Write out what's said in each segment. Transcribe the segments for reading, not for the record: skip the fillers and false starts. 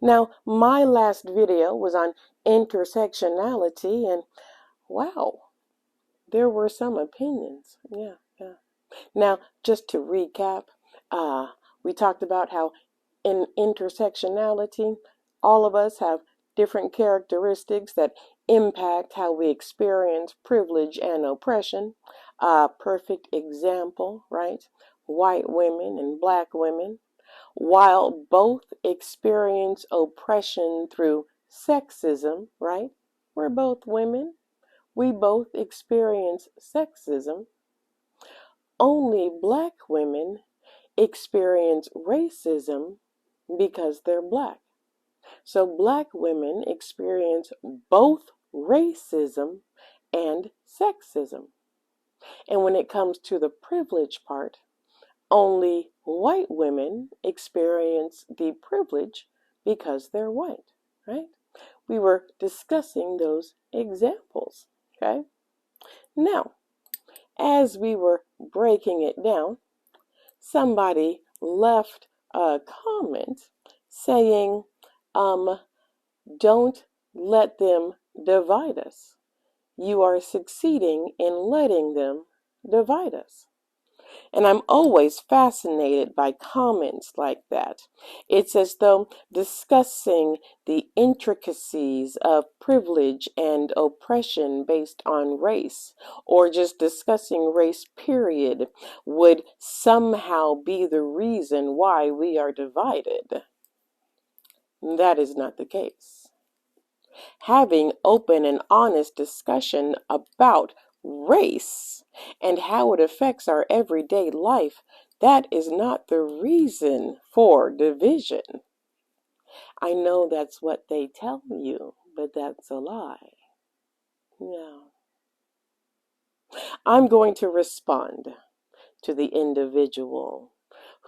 Now, my last video was on intersectionality, and wow, there were some opinions. Yeah. Now, just to recap, we talked about how in intersectionality, all of us have different characteristics that impact how we experience privilege and oppression. Perfect example, right? White women and black women. While both experience oppression through sexism, right? We're both women. We both experience sexism. Only black women experience racism because they're black. So black women experience both racism and sexism. And when it comes to the privilege part, only white women experience the privilege because they're white, right? We were discussing those examples, okay? Now, as we were breaking it down, somebody left a comment saying, don't let them divide us. You are succeeding in letting them divide us. And I'm always fascinated by comments like that. It's as though discussing the intricacies of privilege and oppression based on race, or just discussing race, period, would somehow be the reason why we are divided. That is not the case. Having open and honest discussion about race and how it affects our everyday life, that is not the reason for division. I know that's what they tell you, but that's a lie. No. I'm going to respond to the individual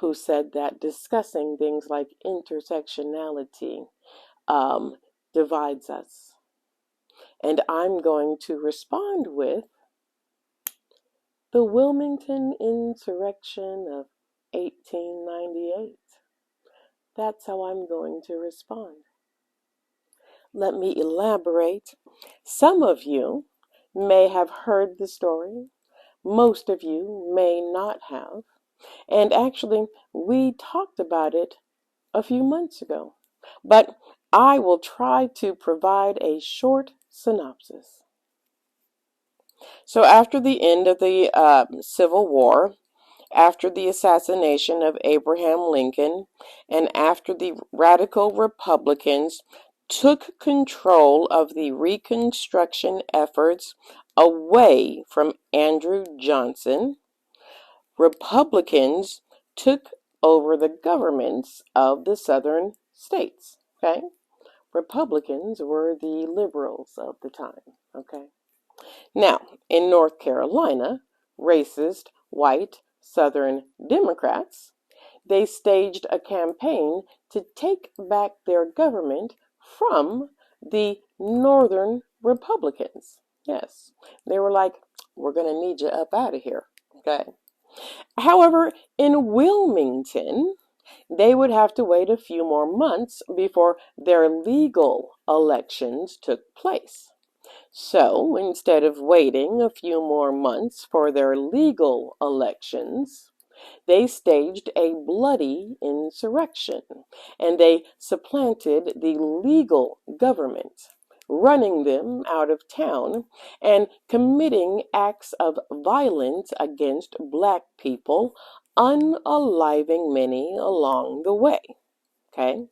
who said that discussing things like intersectionality divides us. And I'm going to respond with the Wilmington insurrection of 1898. That's how I'm going to respond. Let me elaborate. Some of you may have heard the story. Most of you may not have. And actually, we talked about it a few months ago. But I will try to provide a short synopsis. So after the end of the Civil War, after the assassination of Abraham Lincoln, and after the radical Republicans took control of the Reconstruction efforts away from Andrew Johnson, Republicans took over the governments of the southern states, okay? Republicans were the liberals of the time, okay? Now, in North Carolina, racist, white, Southern Democrats, they staged a campaign to take back their government from the Northern Republicans. Yes, they were like, we're going to need you up out of here, okay? However, in Wilmington, they would have to wait a few more months before their legal elections took place. So, instead of waiting a few more months for their legal elections, they staged a bloody insurrection, and they supplanted the legal government, running them out of town and committing acts of violence against black people, unaliving many along the way. Okay?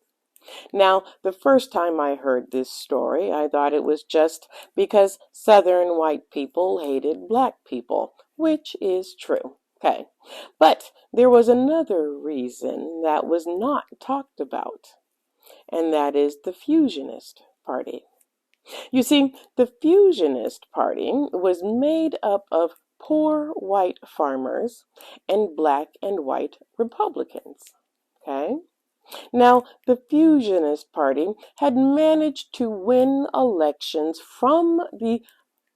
Now, the first time I heard this story, I thought it was just because Southern white people hated black people, which is true. Okay, but there was another reason that was not talked about, and that is the Fusionist Party. You see, the Fusionist Party was made up of poor white farmers and black and white Republicans. Okay? Now, the Fusionist Party had managed to win elections from the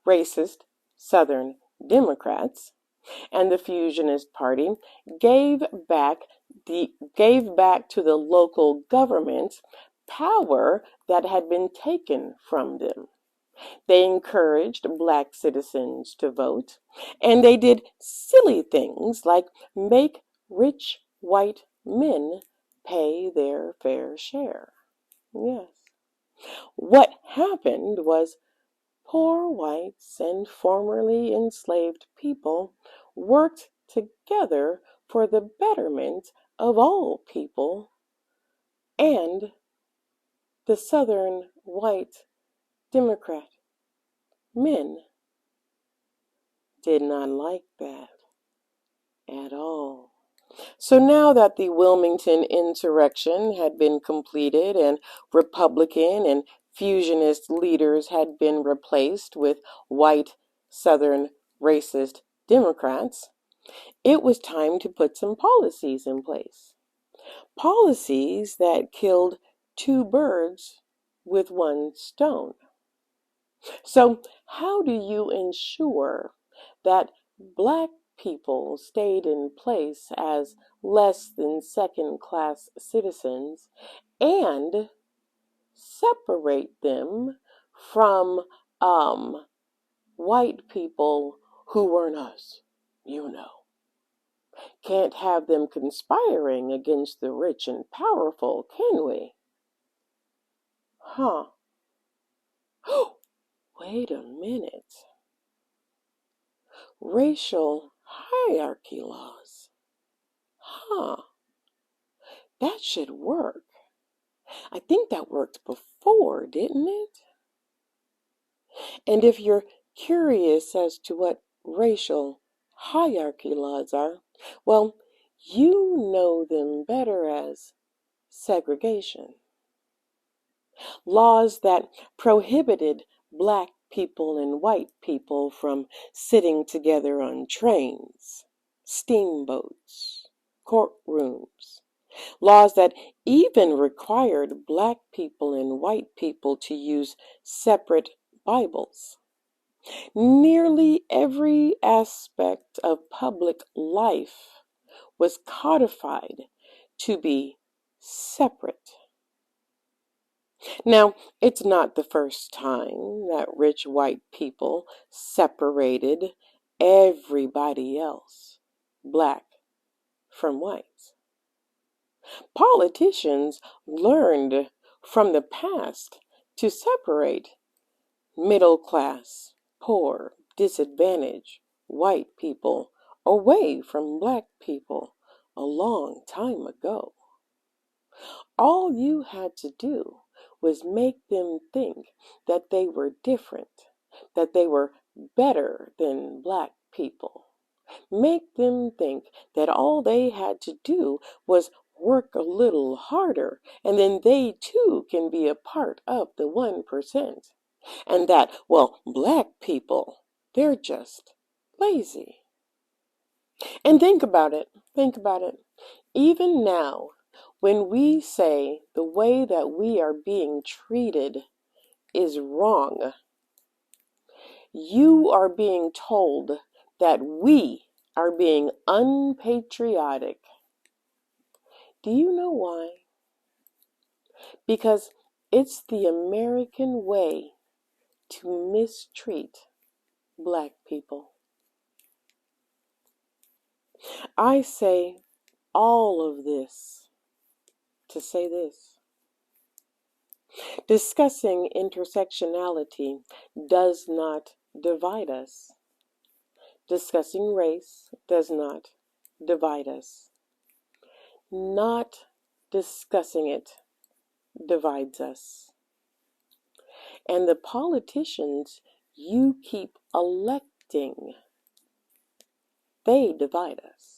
racist Southern Democrats, and the Fusionist Party gave back to the local government power that had been taken from them. They encouraged black citizens to vote, and they did silly things like make rich white men pay their fair share. Yes. What happened was poor whites and formerly enslaved people worked together for the betterment of all people, and the Southern white Democrat men did not like that at all. So now that the Wilmington insurrection had been completed and Republican and fusionist leaders had been replaced with white Southern racist Democrats, it was time to put some policies in place. Policies that killed two birds with one stone. So, how do you ensure that black people stayed in place as less than second class citizens and separate them from white people who weren't us? You know. Can't have them conspiring against the rich and powerful, can we? Huh. Wait a minute. Racial hierarchy laws. Huh. That should work. I think that worked before, didn't it? And if you're curious as to what racial hierarchy laws are, well, you know them better as segregation. Laws that prohibited black people and white people from sitting together on trains, steamboats, courtrooms. Laws that even required black people and white people to use separate Bibles. Nearly every aspect of public life was codified to be separate. Now, it's not the first time that rich white people separated everybody else, black from white. Politicians learned from the past to separate middle class, poor, disadvantaged white people away from black people a long time ago. All you had to do was make them think that they were different, that they were better than black people. Make them think that all they had to do was work a little harder, and then they too can be a part of the 1%. And that, well, black people, they're just lazy. And think about it. Even now, when we say the way that we are being treated is wrong, you are being told that we are being unpatriotic. Do you know why? Because it's the American way to mistreat black people. I say all of this to say this. Discussing intersectionality does not divide us. Discussing race does not divide us. Not discussing it divides us. And the politicians you keep electing, they divide us.